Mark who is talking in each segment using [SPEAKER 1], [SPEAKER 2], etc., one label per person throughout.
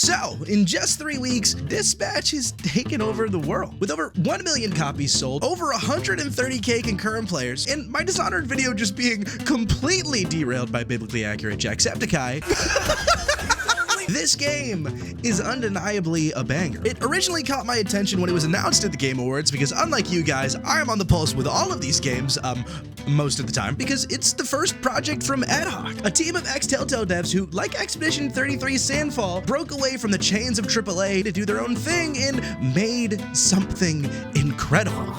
[SPEAKER 1] So, in just 3 weeks, Dispatch has taken over the world. With over 1 million copies sold, over 130k concurrent players, and my Dishonored video just being completely derailed by biblically accurate jackcepticeye. This game is undeniably a banger. It originally caught my attention when it was announced at the Game Awards because unlike you guys, I am on the pulse with all of these games, most of the time, because it's the first project from Adhoc, a team of ex-Telltale devs who, like Expedition 33 Sandfall, broke away from the chains of AAA to do their own thing and made something incredible.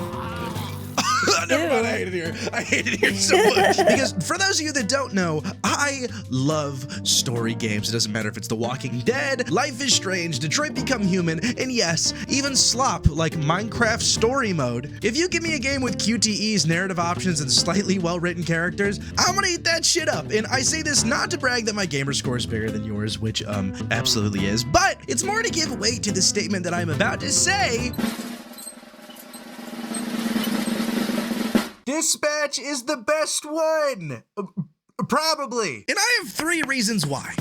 [SPEAKER 1] Never mind, I hate it here. I hate it here so much. Because for those of you that don't know, I love story games. It doesn't matter if it's The Walking Dead, Life is Strange, Detroit Become Human, and yes, even slop like Minecraft Story Mode. If you give me a game with QTEs, narrative options, and slightly well-written characters, I'm gonna eat that shit up. And I say this not to brag that my gamer score is bigger than yours, which absolutely is, but it's more to give weight to the statement that I'm about to say. Dispatch is the best one! Probably. And I have 3 reasons why.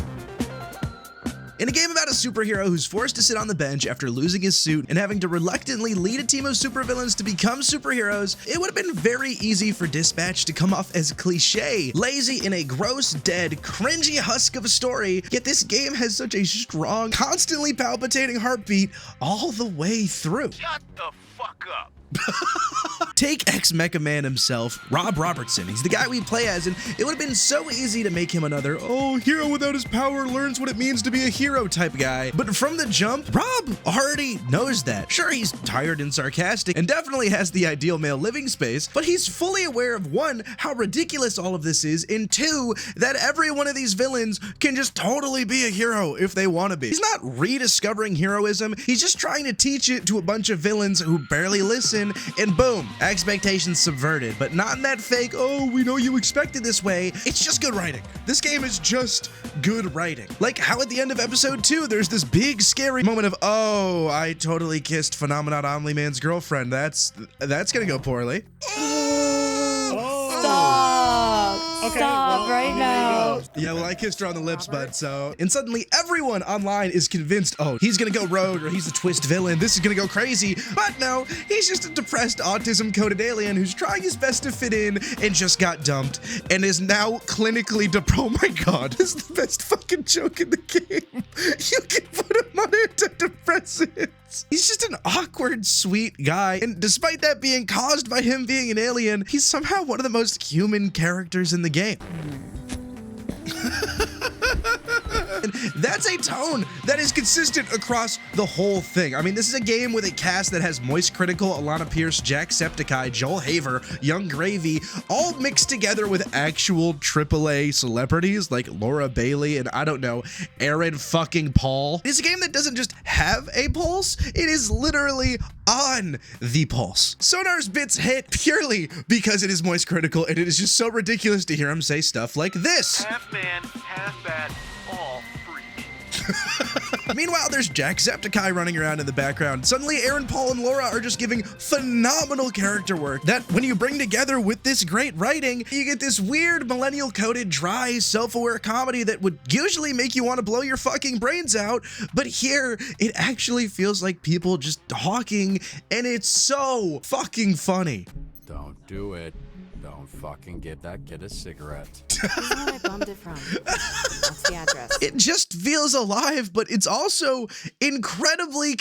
[SPEAKER 1] In a game about a superhero who's forced to sit on the bench after losing his suit and having to reluctantly lead a team of supervillains to become superheroes, it would have been very easy for Dispatch to come off as cliche, lazy, and a gross, dead, cringy husk of a story, yet this game has such a strong, constantly palpitating heartbeat all the way through.
[SPEAKER 2] Shut the fuck up.
[SPEAKER 1] Take ex-Mecha Man himself, Rob Robertson. He's the guy we play as, and it would have been so easy to make him another, oh, hero without his power learns what it means to be a hero type guy. But from the jump, Rob already knows that. Sure, he's tired and sarcastic, and definitely has the ideal male living space, but he's fully aware of 1, how ridiculous all of this is, and 2, that every one of these villains can just totally be a hero if they want to be. He's not rediscovering heroism, he's just trying to teach it to a bunch of villains who barely listen, and boom, expectations subverted, but not in that fake, oh, we know you expect it this way. It's just good writing. This game is just good writing. Like how at the end of episode 2, there's this big scary moment of, oh, I totally kissed Phenomenon Omni-Man's girlfriend. That's gonna go poorly.
[SPEAKER 3] Stop right now.
[SPEAKER 1] Yeah, well, I kissed her on the lips, bud, so. And suddenly everyone online is convinced, oh, he's gonna go rogue or he's a twist villain. This is gonna go crazy. But no, he's just a depressed autism-coded alien who's trying his best to fit in and just got dumped and is now clinically oh my God, this is the best fucking joke in the game. You can put him on antidepressants. He's just an awkward, sweet guy, and despite that being caused by him being an alien, he's somehow one of the most human characters in the game. And that's a tone that is consistent across the whole thing. I mean, this is a game with a cast that has Moist Critical, Alana Pierce, Jacksepticeye, Joel Haver, Young Gravy, all mixed together with actual AAA celebrities like Laura Bailey and, I don't know, Aaron fucking Paul. It's a game that doesn't just have a pulse, it is literally on the pulse. Sonar's bits hit purely because it is Moist Critical, and it is just so ridiculous to hear him say stuff like this.
[SPEAKER 2] Half man, half bat, all freak.
[SPEAKER 1] Meanwhile, there's Jacksepticeye running around in the background. Suddenly, Aaron, Paul, and Laura are just giving phenomenal character work that when you bring together with this great writing, you get this weird millennial-coded, dry, self-aware comedy that would usually make you want to blow your fucking brains out, but here, it actually feels like people just talking, and it's so fucking funny.
[SPEAKER 4] Don't do it. Don't fucking give that kid a cigarette.
[SPEAKER 3] This is where I bummed it from. That's the address.
[SPEAKER 1] It just feels alive, but it's also incredibly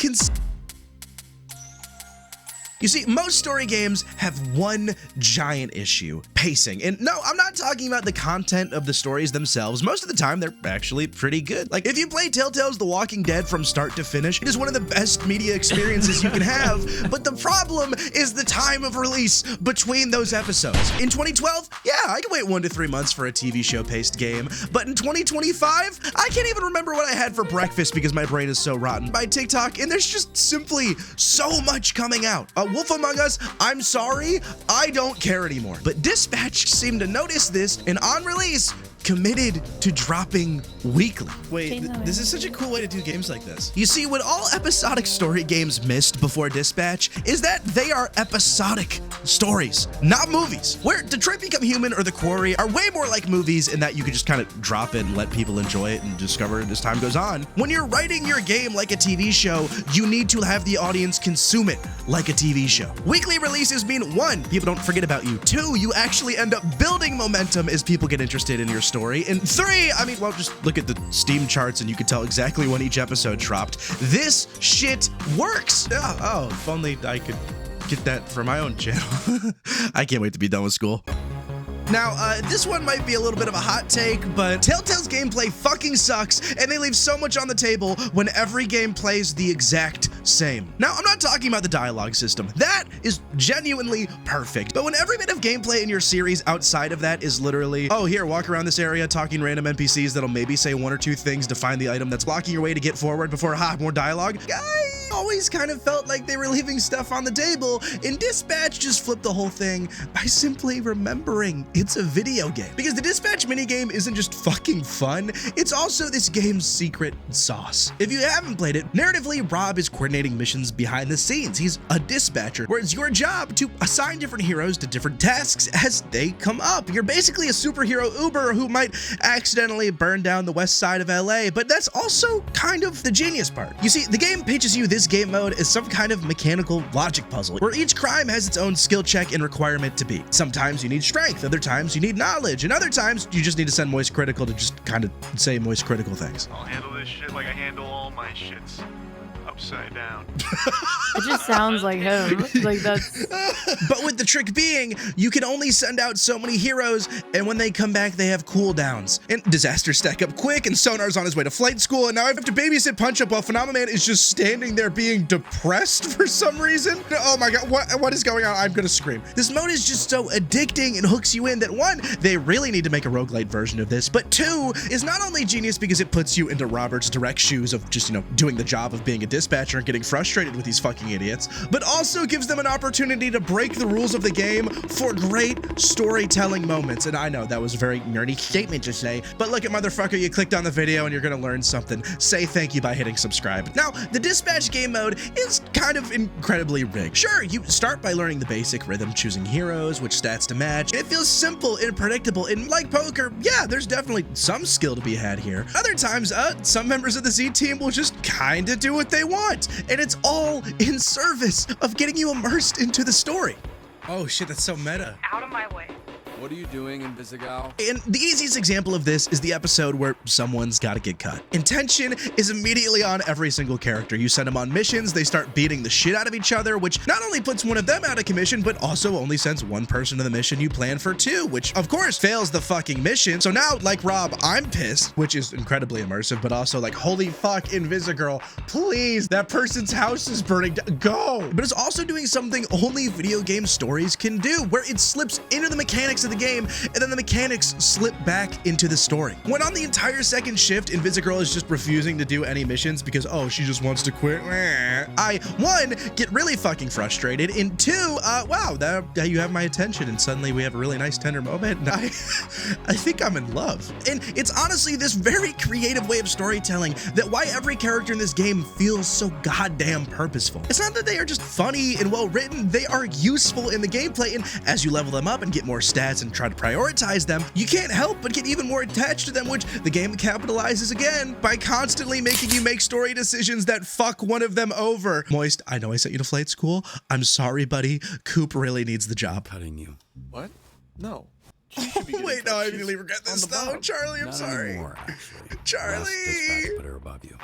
[SPEAKER 1] You see, most story games have one giant issue, pacing. And no, I'm not talking about the content of the stories themselves. Most of the time, they're actually pretty good. Like, if you play Telltale's The Walking Dead from start to finish, it is one of the best media experiences you can have. But the problem is the time of release between those episodes. In 2012, yeah, I can wait 1 to 3 months for a TV show-paced game. But in 2025, I can't even remember what I had for breakfast because my brain is so rotten by TikTok, and there's just simply so much coming out. Wolf Among Us, I'm sorry, I don't care anymore. But Dispatch seemed to notice this, and on release, committed to dropping weekly. Wait,
[SPEAKER 3] Okay, no,
[SPEAKER 1] this is such a cool way to do games like this. You see, what all episodic story games missed before Dispatch is that they are episodic stories, not movies. Where Detroit Become Human or The Quarry are way more like movies in that you can just kind of drop it and let people enjoy it and discover it as time goes on. When you're writing your game like a TV show, you need to have the audience consume it like a TV show. Weekly releases mean 1, people don't forget about you. 2, you actually end up building momentum as people get interested in your story. And 3, I mean, well, just look at the Steam charts and you can tell exactly when each episode dropped. This shit works. Oh, if only I could get that for my own channel. I can't wait to be done with school. Now, this one might be a little bit of a hot take, but Telltale's gameplay fucking sucks, and they leave so much on the table when every game plays the exact same. Now, I'm not talking about the dialogue system. That is genuinely perfect. But when every bit of gameplay in your series outside of that is literally, oh, here, walk around this area talking random NPCs that'll maybe say 1 or 2 things to find the item that's blocking your way to get forward before, more dialogue. I always kind of felt like they were leaving stuff on the table, and Dispatch just flipped the whole thing by simply remembering it's a video game. Because the Dispatch minigame isn't just fucking fun, it's also this game's secret sauce. If you haven't played it, narratively, Rob is coordinating missions behind the scenes. He's a dispatcher, where it's your job to assign different heroes to different tasks as they come up. You're basically a superhero Uber who might accidentally burn down the west side of LA, but that's also kind of the genius part. You see, the game pitches you this game mode as some kind of mechanical logic puzzle, where each crime has its own skill check and requirement to beat. Sometimes you need strength, other times you need knowledge, and other times you just need to send Moist Critical to just kind of say Moist Critical things.
[SPEAKER 2] I'll handle this shit like I handle all my shits. Upside down.
[SPEAKER 5] It just sounds like him. Like that's.
[SPEAKER 1] But with the trick being, you can only send out so many heroes, and when they come back, they have cooldowns. And disasters stack up quick, and Sonar's on his way to flight school, and now I have to babysit Punch Up while Phenomenon is just standing there being depressed for some reason. Oh my god, what is going on? I'm gonna scream. This mode is just so addicting and hooks you in that 1, they really need to make a roguelite version of this, but 2, is not only genius because it puts you into Robert's direct shoes of just, doing the job of being a dispatcher and getting frustrated with these fucking idiots, but also gives them an opportunity to break the rules of the game for great storytelling moments. And I know that was a very nerdy statement to say, but look at motherfucker, you clicked on the video and you're gonna learn something. Say thank you by hitting subscribe. Now, the dispatch game mode is kind of incredibly rigged. Sure, you start by learning the basic rhythm, choosing heroes, which stats to match. It feels simple and predictable, and like poker, yeah, there's definitely some skill to be had here. Other times, some members of the Z team will just kinda do what they want, and it's all in service of getting you immersed into the story. Oh shit, that's so meta.
[SPEAKER 6] Out of my way.
[SPEAKER 4] What are you doing, Invisigal?
[SPEAKER 1] And the easiest example of this is the episode where someone's gotta get cut. Intention is immediately on every single character. You send them on missions, they start beating the shit out of each other, which not only puts one of them out of commission, but also only sends one person to the mission you plan for 2, which of course fails the fucking mission. So now, like Rob, I'm pissed, which is incredibly immersive, but also like, holy fuck, Invisigirl, please, that person's house is burning down, go! But it's also doing something only video game stories can do, where it slips into the mechanics of the game, and then the mechanics slip back into the story. When on the entire second shift, Invisigirl is just refusing to do any missions because, oh, she just wants to quit. I, 1, get really fucking frustrated, and 2, wow, that you have my attention, and suddenly we have a really nice tender moment, and I think I'm in love. And it's honestly this very creative way of storytelling that why every character in this game feels so goddamn purposeful. It's not that they are just funny and well written, they are useful in the gameplay, and as you level them up and get more stats and try to prioritize them, you can't help but get even more attached to them, which the game capitalizes again by constantly making you make story decisions that fuck one of them over. Moist, I know I sent you to flight school. I'm sorry, buddy. Coop really needs the job.
[SPEAKER 4] Cutting you.
[SPEAKER 7] What? No.
[SPEAKER 1] Wait, no, I really regret this
[SPEAKER 7] on the
[SPEAKER 1] though.
[SPEAKER 7] bottom.
[SPEAKER 1] Charlie, I'm
[SPEAKER 4] Not
[SPEAKER 1] sorry.
[SPEAKER 4] anymore, actually.
[SPEAKER 1] Charlie!
[SPEAKER 4] Less dispatch, but are above you.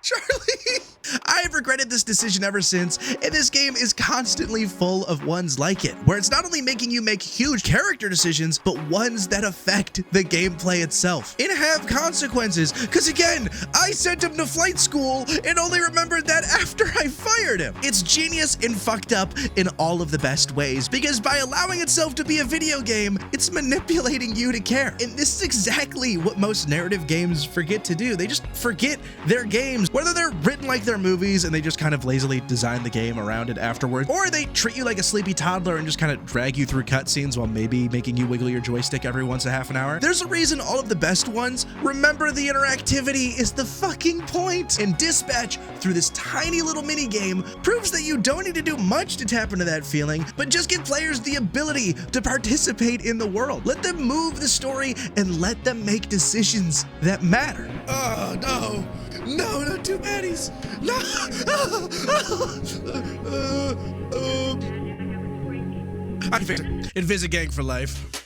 [SPEAKER 1] Charlie! I've regretted this decision ever since, and this game is constantly full of ones like it, where it's not only making you make huge character decisions, but ones that affect the gameplay itself and have consequences. Because again, I sent him to flight school and only remembered that after I fired him. It's genius and fucked up in all of the best ways, because by allowing itself to be a video game, it's manipulating you to care. And this is exactly what most narrative games forget to do. They just forget their games, whether they're written like their movies and they just kind of lazily design the game around it afterward. Or they treat you like a sleepy toddler and just kind of drag you through cutscenes while maybe making you wiggle your joystick every once a half an hour. There's a reason all of the best ones remember the interactivity is the fucking point. And Dispatch, through this tiny little mini game, proves that you don't need to do much to tap into that feeling, but just give players the ability to participate in the world. Let them move the story and let them make decisions that matter. Oh, no. No, not too baddies. No. I can fix it. Invisigang for life.